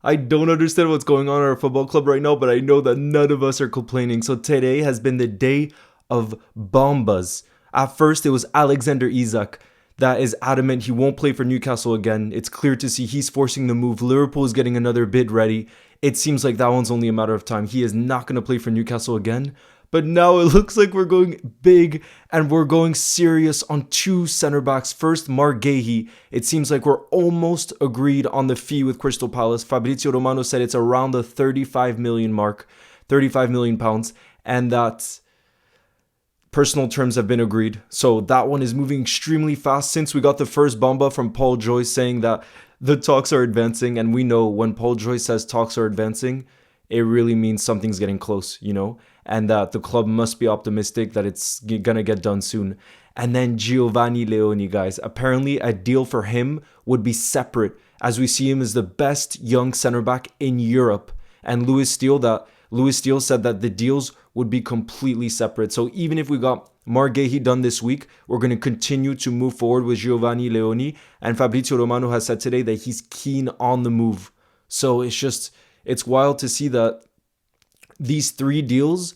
I don't understand what's going on in our football club right now, but I know that none of us are complaining. So today has been the day of bombas. At first, it was Alexander Isak that is adamant he won't play for Newcastle again. It's clear to see he's forcing the move. Liverpool is getting another bid ready. It seems like that one's only a matter of time. He is not going to play for Newcastle again. But now it looks like we're going big and we're going serious on two center backs. First, Guehi. It seems like we're almost agreed on the fee with Crystal Palace. Fabrizio Romano said it's around the 35 million mark, 35 million pounds, and that personal terms have been agreed. So that one is moving extremely fast since we got the first bomba from Paul Joyce saying that the talks are advancing. And we know when Paul Joyce says talks are advancing, it really means something's getting close, and that the club must be optimistic that it's gonna get done soon. And then Giovanni Leoni, guys. Apparently, a deal for him would be separate, as we see him as the best young center back in Europe. And Louis Steele said that the deals would be completely separate. So even if we got Guehi done this week, we're going to continue to move forward with Giovanni Leoni. And Fabrizio Romano has said today that he's keen on the move. So it's wild to see that these three deals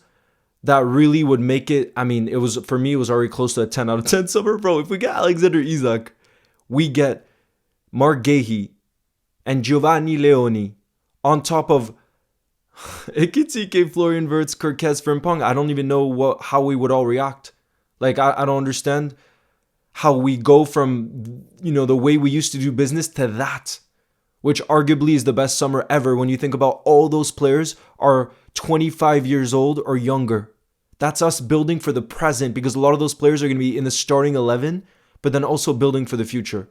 that really would make it. I mean, it was already close to a 10 out of 10 summer, bro. If we get Alexander Isak, we get Guehi and Giovanni Leoni on top of Ekitike, Florian Wirtz, Kirkes, Frimpong. I don't even know how we would all react. Like, I don't understand how we go from, the way we used to do business to that, which arguably is the best summer ever when you think about all those players are 25 years old or younger. That's us building for the present, because a lot of those players are going to be in the starting 11, but then also building for the future.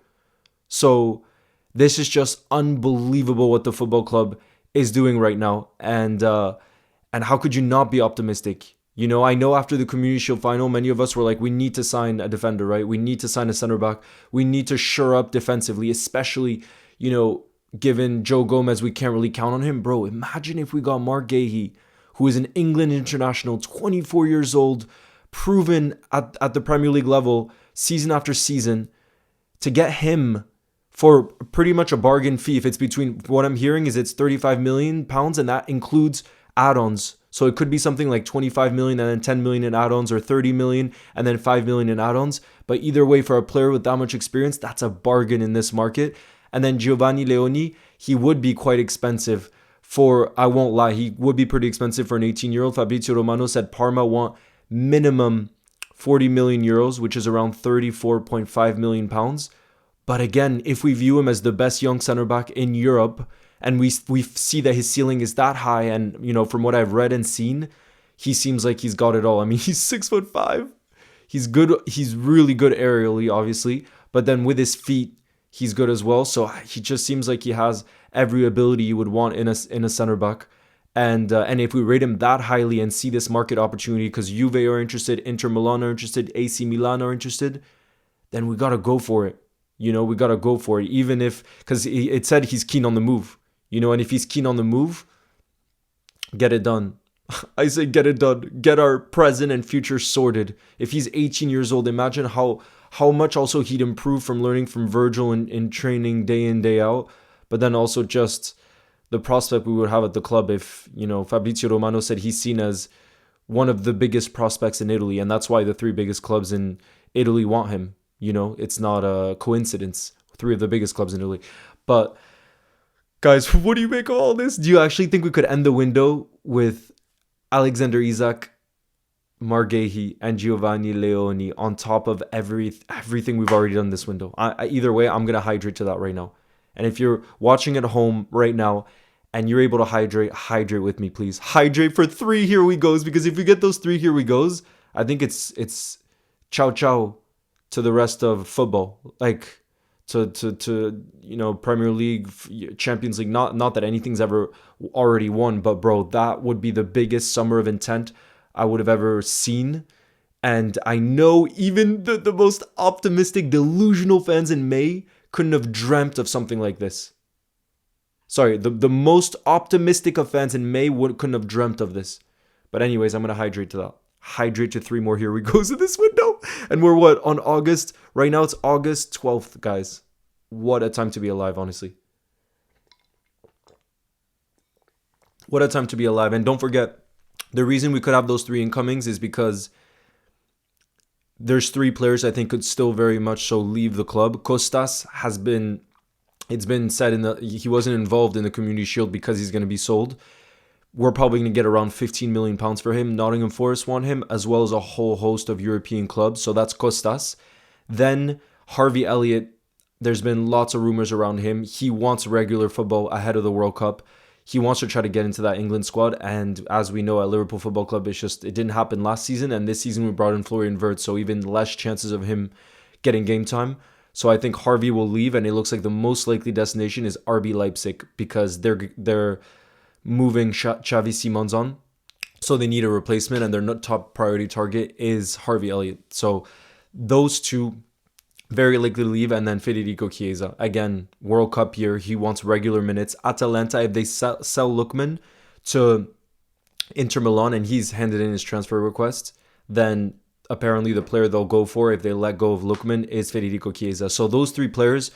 So this is just unbelievable what the football club is doing right now. And how could you not be optimistic? I know after the Community Shield final, many of us were like, we need to sign a defender, right? We need to sign a center back. We need to shore up defensively, especially, given Joe Gomez, we can't really count on him. Bro, imagine if we got Guehi, who is an England international, 24 years old, proven at the Premier League level, season after season, to get him for pretty much a bargain fee. If it's between, what I'm hearing is it's 35 million pounds, and that includes add-ons. So it could be something like 25 million and then 10 million in add-ons, or 30 million and then 5 million in add-ons. But either way, for a player with that much experience, that's a bargain in this market. And then Giovanni Leoni, he would be quite expensive I won't lie, he would be pretty expensive for an 18-year-old. Fabrizio Romano said Parma want minimum 40 million euros, which is around 34.5 million pounds. But again, if we view him as the best young center back in Europe, and we see that his ceiling is that high, and from what I've read and seen, he seems like he's got it all. I mean, he's 6'5". He's good. He's really good aerially, obviously, but then with his feet, he's good as well. So he just seems like he has every ability you would want in a center back. And if we rate him that highly and see this market opportunity, because Juve are interested, Inter Milan are interested, AC Milan are interested, then we gotta go for it. We gotta go for it, even if, because it said he's keen on the move. And if he's keen on the move, get it done. I say get it done. Get our present and future sorted. If he's 18 years old, imagine how much also he'd improve from learning from Virgil in training day in, day out. But then also just the prospect we would have at the club if, Fabrizio Romano said he's seen as one of the biggest prospects in Italy. And that's why the three biggest clubs in Italy want him. It's not a coincidence. Three of the biggest clubs in Italy. But guys, what do you make of all this? Do you actually think we could end the window with Alexander Isak, Guehi, and Giovanni Leoni on top of everything we've already done this window? Either way, I'm going to hydrate to that right now. And if you're watching at home right now and you're able to hydrate with me, please. Hydrate for 3 here we goes, because if we get those 3 here we goes, I think it's ciao ciao to the rest of football. Like, to Premier League, Champions League, not that anything's ever already won, but bro, that would be the biggest summer of intent I would have ever seen. And I know even the most optimistic, delusional fans in May couldn't have dreamt of something like this. Sorry, the most optimistic of fans in May couldn't have dreamt of this. But anyways, I'm going to hydrate to that. Hydrate to 3 more here we goes in this window. And we're on August? Right now it's August 12th, guys. What a time to be alive, honestly. What a time to be alive. And don't forget, the reason we could have those 3 incomings is because there's 3 players I think could still very much so leave the club. Costas has been, it's been said he wasn't involved in the Community Shield because he's going to be sold. We're probably going to get around £15 million for him. Nottingham Forest want him, as well as a whole host of European clubs. So that's Costas. Then Harvey Elliott, there's been lots of rumors around him. He wants regular football ahead of the World Cup. He wants to try to get into that England squad. And as we know at Liverpool Football Club, it didn't happen last season. And this season we brought in Florian Wirtz, so even less chances of him getting game time. So I think Harvey will leave, and it looks like the most likely destination is RB Leipzig, because they're moving Xavi Simons on. So they need a replacement, and their top priority target is Harvey Elliott. So those 2 very likely to leave, and then Federico Chiesa. Again, World Cup year, he wants regular minutes. Atalanta, if they sell Lookman to Inter Milan and he's handed in his transfer request, then apparently the player they'll go for if they let go of Lookman is Federico Chiesa. So those 3 players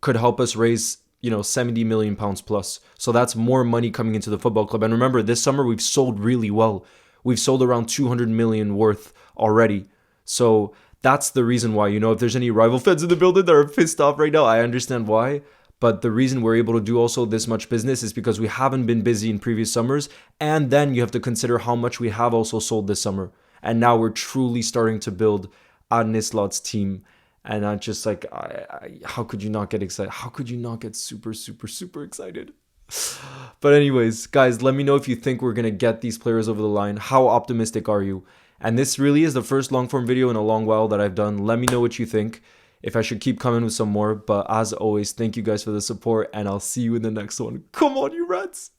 could help us raise, £70 million plus. So that's more money coming into the football club. And remember, this summer we've sold really well. We've sold around 200 million worth already. So that's the reason why, if there's any rival fans in the building that are pissed off right now, I understand why. But the reason we're able to do also this much business is because we haven't been busy in previous summers. And then you have to consider how much we have also sold this summer. And now we're truly starting to build Arne Slot's team. And I'm just like, how could you not get excited? How could you not get super, super, super excited? But anyways, guys, let me know if you think we're going to get these players over the line. How optimistic are you? And this really is the first long form video in a long while that I've done. Let me know what you think, if I should keep coming with some more. But as always, thank you guys for the support, and I'll see you in the next one. Come on, you rats!